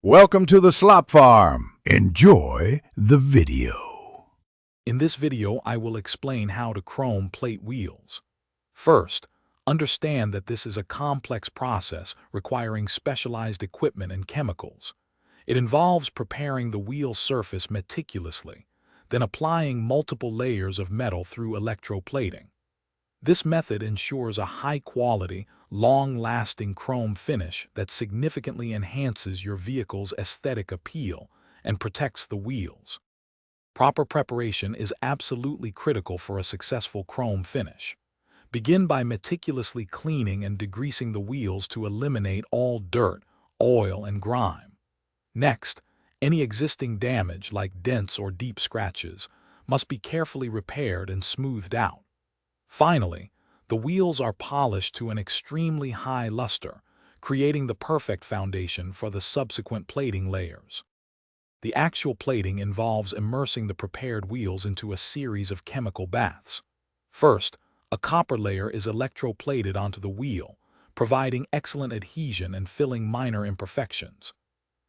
Welcome to the Slop Farm. Enjoy the video. In this video, I will explain how to chrome plate wheels. First, understand that this is a complex process requiring specialized equipment and chemicals. It involves preparing the wheel surface meticulously, then applying multiple layers of metal through electroplating. This method ensures a high-quality, long-lasting chrome finish that significantly enhances your vehicle's aesthetic appeal and protects the wheels. Proper preparation is absolutely critical for a successful chrome finish. Begin by meticulously cleaning and degreasing the wheels to eliminate all dirt, oil, and grime. Next, any existing damage like dents or deep scratches must be carefully repaired and smoothed out. Finally, the wheels are polished to an extremely high luster, creating the perfect foundation for the subsequent plating layers. The actual plating involves immersing the prepared wheels into a series of chemical baths. First, a copper layer is electroplated onto the wheel, providing excellent adhesion and filling minor imperfections.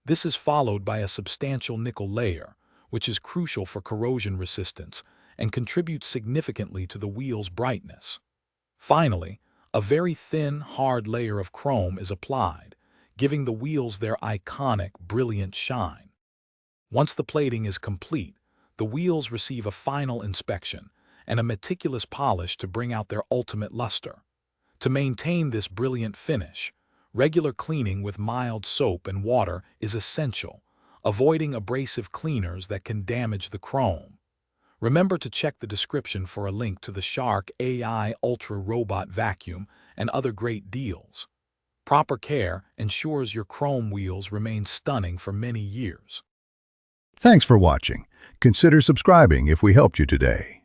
This is followed by a substantial nickel layer, which is crucial for corrosion resistance and contributes significantly to the wheel's brightness. Finally, a very thin, hard layer of chrome is applied, giving the wheels their iconic, brilliant shine. Once the plating is complete, the wheels receive a final inspection and a meticulous polish to bring out their ultimate luster. To maintain this brilliant finish, regular cleaning with mild soap and water is essential, avoiding abrasive cleaners that can damage the chrome. Remember to check the description for a link to the Shark AI Ultra Robot Vacuum and other great deals. Proper care ensures your chrome wheels remain stunning for many years. Thanks for watching. Consider subscribing if we helped you today.